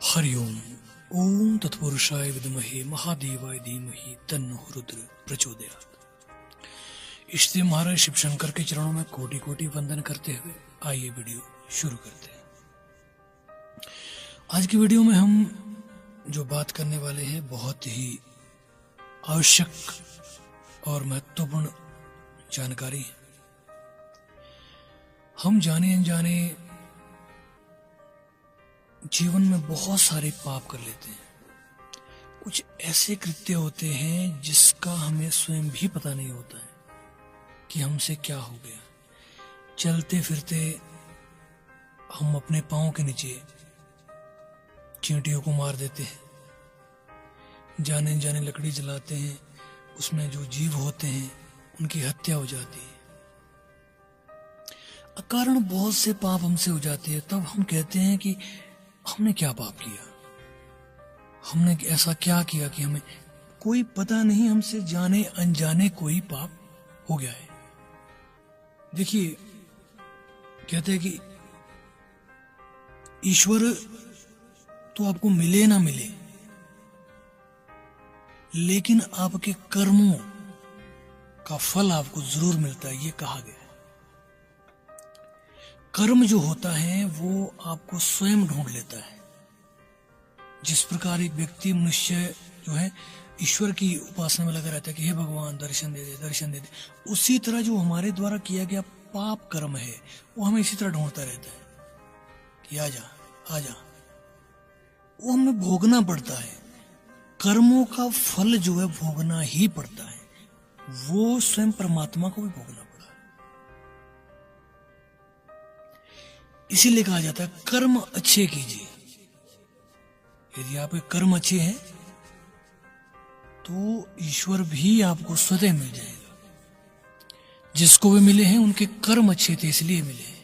हरिओम। ओम तत्पुरुषाय विद्महे महादेवाय धीमहि तन्नो रुद्र प्रचोदयात्। इसलिए महाराज शिव शंकर के चरणों में कोटि कोटि वंदन करते हुए आइए वीडियो शुरू करते हैं। आज की वीडियो में हम जो बात करने वाले हैं बहुत ही आवश्यक और महत्वपूर्ण जानकारी है। हम जाने अनजाने जीवन में बहुत सारे पाप कर लेते हैं। कुछ ऐसे कृत्य होते हैं जिसका हमें स्वयं भी पता नहीं होता है कि हमसे क्या हो गया। चलते फिरते हम अपने पांव के नीचे चींटियों को मार देते हैं। जाने अनजाने लकड़ी जलाते हैं, उसमें जो जीव होते हैं उनकी हत्या हो जाती है। अकारण बहुत से पाप हमसे हो जाते हैं। तब हम कहते हैं कि हमने क्या पाप किया, हमने ऐसा क्या किया कि हमें कोई पता नहीं, हमसे जाने अनजाने कोई पाप हो गया है। देखिए, कहते हैं कि ईश्वर तो आपको मिले ना मिले, लेकिन आपके कर्मों का फल आपको जरूर मिलता है, ये कहा गया है। कर्म जो होता है वो आपको स्वयं ढूंढ लेता है। जिस प्रकार एक व्यक्ति मनुष्य जो है ईश्वर की उपासना में लगा रहता है कि हे भगवान दर्शन दे दे, दर्शन दे दे, उसी तरह जो हमारे द्वारा किया गया पाप कर्म है वो हमें इसी तरह ढूंढता रहता है कि आजा आजा। वो हमें भोगना पड़ता है। कर्मों का फल जो है भोगना ही पड़ता है। वो स्वयं परमात्मा को भी भोगना पड़ता है। इसीलिए कहा जाता है कर्म अच्छे कीजिए। यदि आपके कर्म अच्छे हैं तो ईश्वर भी आपको स्वतः मिल जाएगा। जिसको भी मिले हैं उनके कर्म अच्छे थे इसलिए मिले हैं।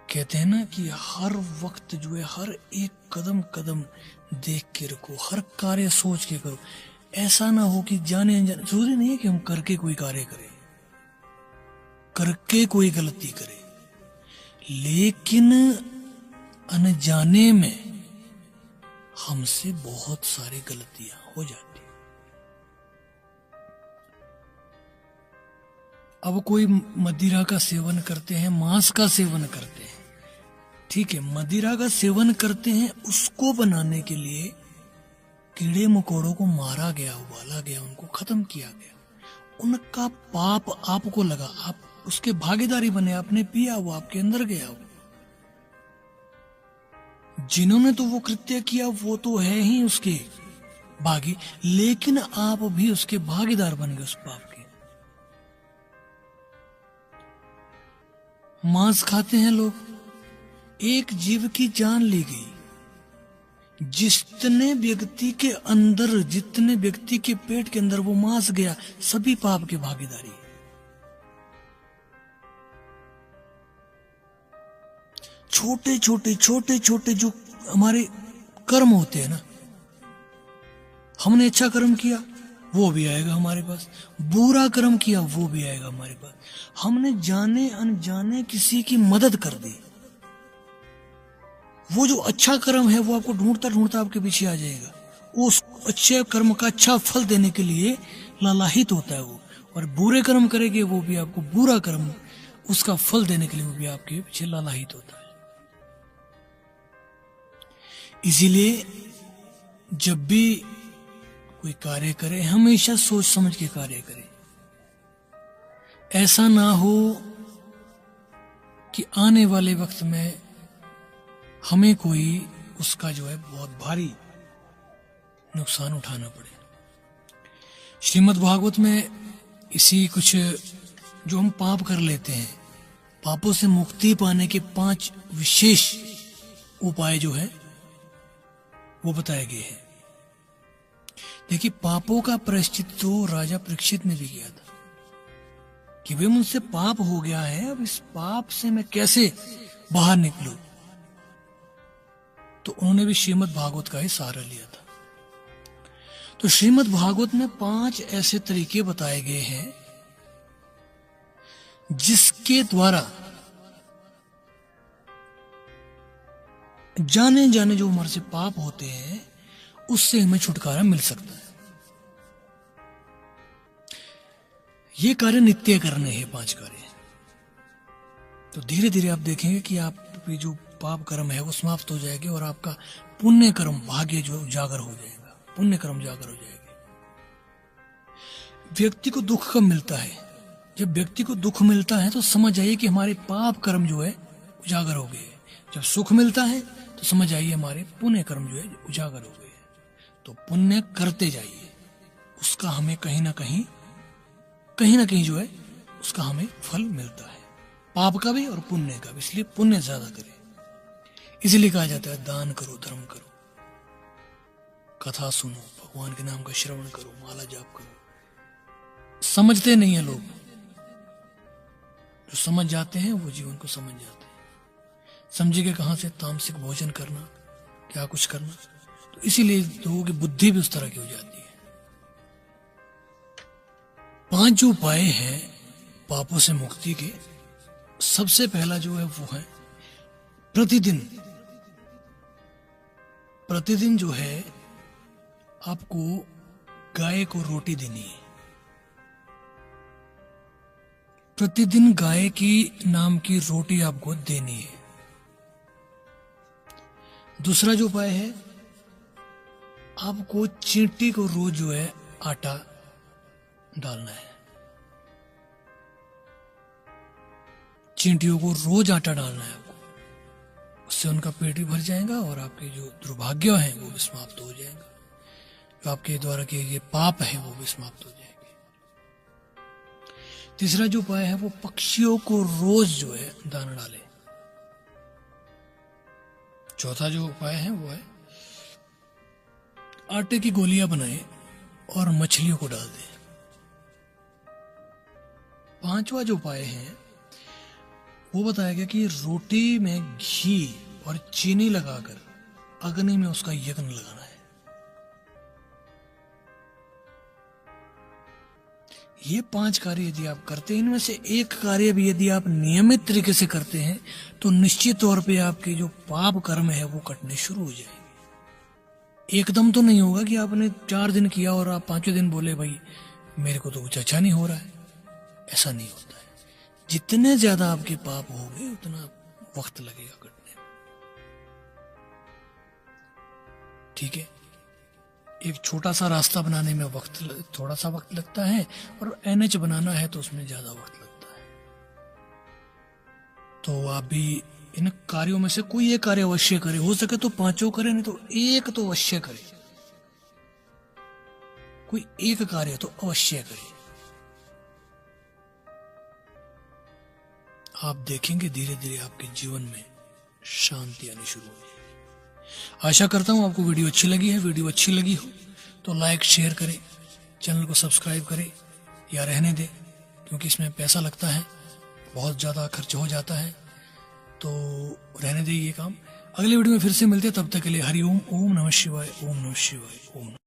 कहते हैं ना कि हर वक्त जो है हर एक कदम कदम देख के रखो, हर कार्य सोच के करो। ऐसा ना हो कि जाने अनजाने, जरूरी नहीं है कि हम करके कोई कार्य करें, करके कोई गलती करें, लेकिन अनजाने में हमसे बहुत सारी गलतियां हो जाती हैं। अब कोई मदिरा का सेवन करते हैं, मांस का सेवन करते हैं, ठीक है, मदिरा का सेवन करते हैं, उसको बनाने के लिए कीड़े मकोड़ों को मारा गया, उबाला गया, उनको खत्म किया गया। उनका पाप आपको लगा, आप उसके भागीदारी बने, आपने पिया, वो आपके अंदर गया। जिन्होंने तो वो कृत्य किया वो तो है ही उसके भागी, लेकिन आप भी उसके भागीदार बन गए उस पाप के। मांस खाते हैं लोग, एक जीव की जान ली गई। जितने व्यक्ति के अंदर, जितने व्यक्ति के पेट के अंदर वो मांस गया, सभी पाप के भागीदारी। छोटे छोटे जो हमारे कर्म होते हैं ना, हमने अच्छा कर्म किया वो भी आएगा हमारे पास, बुरा कर्म किया वो भी आएगा हमारे पास। हमने जाने अनजाने किसी की मदद कर दी, वो जो अच्छा कर्म है वो आपको ढूंढता ढूंढता आपके पीछे आ जाएगा। उस अच्छे कर्म का अच्छा फल देने के लिए लालायित होता है वो, और बुरे कर्म करेंगे वो भी आपको बुरा कर्म उसका फल देने के लिए वो भी आपके पीछे लालायित होता है। इसीलिए जब भी कोई कार्य करें हमेशा सोच समझ के कार्य करें। ऐसा ना हो कि आने वाले वक्त में हमें कोई उसका जो है बहुत भारी नुकसान उठाना पड़े। श्रीमद् भागवत में इसी कुछ जो हम पाप कर लेते हैं, पापों से मुक्ति पाने के 5 विशेष उपाय जो है वो बताए गए हैं। देखिए, पापों का प्रायश्चित तो राजा परीक्षित ने भी किया था कि वे मुझसे पाप हो गया है, अब इस पाप से मैं कैसे बाहर निकलूं। तो उन्होंने भी श्रीमद् भागवत का ही सहारा लिया था। तो श्रीमद् भागवत में 5 ऐसे तरीके बताए गए हैं जिसके द्वारा जाने जाने जो हमारे से पाप होते हैं उससे हमें छुटकारा मिल सकता है। ये कार्य नित्य करने हैं 5 कार्य। तो धीरे धीरे आप देखेंगे कि आप जो पाप कर्म है वो समाप्त हो जाएगी और आपका पुण्य कर्म भाग्य जो उजागर हो जाएगा, पुण्य कर्म उजागर हो जाएगी। व्यक्ति को दुख कब मिलता है? जब व्यक्ति को दुख मिलता है तो समझ जाइए कि हमारे पाप कर्म जो है उजागर हो गए। जब सुख मिलता है तो समझ आइए हमारे पुण्य कर्म जो है उजागर हो गए। तो पुण्य करते जाइए, उसका हमें कहीं ना कहीं जो है उसका हमें फल मिलता है, पाप का भी और पुण्य का भी। इसलिए पुण्य ज्यादा करें। इसलिए कहा जाता है दान करो, धर्म करो, कथा सुनो, भगवान के नाम का श्रवण करो, माला जाप करो। समझते नहीं है लोग, जो समझ जाते हैं वो जीवन को समझ जाते हैं। समझेंगे कहां से तामसिक भोजन करना, क्या कुछ करना। तो इसीलिए लोगों की बुद्धि भी उस तरह की हो जाती है। 5 जो उपाय हैं पापों से मुक्ति के, सबसे पहला जो है वो है प्रतिदिन जो है आपको गाय को रोटी देनी है। प्रतिदिन गाय की नाम की रोटी आपको देनी है। दूसरा जो उपाय है, आपको चींटी को रोज जो है आटा डालना है। चींटियों को रोज आटा डालना है आपको, उससे उनका पेट भी भर जाएगा और आपके जो दुर्भाग्य हैं वो भी समाप्त हो जाएगा। जो आपके द्वारा के ये पाप है वो भी समाप्त हो जाएंगे। तीसरा जो उपाय है वो पक्षियों को रोज जो है दाना डालें। चौथा जो उपाय है वो है आटे की गोलियां बनाएं और मछलियों को डाल दें। 5वां जो उपाय है वो बताया गया कि रोटी में घी और चीनी लगाकर अग्नि में उसका यज्ञ लगाना है। ये 5 कार्य यदि आप करते हैं, इनमें से एक कार्य भी यदि आप नियमित तरीके से करते हैं तो निश्चित तौर पे आपके जो पाप कर्म है वो कटने शुरू हो जाएंगे। एकदम तो नहीं होगा कि आपने 4 दिन किया और आप 5वें दिन बोले भाई मेरे को तो कुछ अच्छा नहीं हो रहा है। ऐसा नहीं होता है। जितने ज्यादा आपके पाप होंगे उतना वक्त लगेगा कटने में। ठीक है, एक छोटा सा रास्ता बनाने में थोड़ा सा वक्त लगता है और NH बनाना है तो उसमें ज्यादा वक्त लगता है। तो आप भी इन कार्यों में से कोई एक कार्य अवश्य करें। हो सके तो 5 करें, नहीं तो एक तो अवश्य करें। कोई एक कार्य तो अवश्य करें। आप देखेंगे धीरे धीरे आपके जीवन में शांति आनी शुरू होगी। आशा करता हूं आपको वीडियो अच्छी लगी है। वीडियो अच्छी लगी हो तो लाइक शेयर करें, चैनल को सब्सक्राइब करें या रहने दें, क्योंकि इसमें पैसा लगता है, बहुत ज़्यादा खर्च हो जाता है। तो रहने दें ये काम। अगले वीडियो में फिर से मिलते हैं, तब तक के लिए हरि ओम। ओम नमः शिवाय, ओम नमः शिवाय, ओम नमः शिवाय।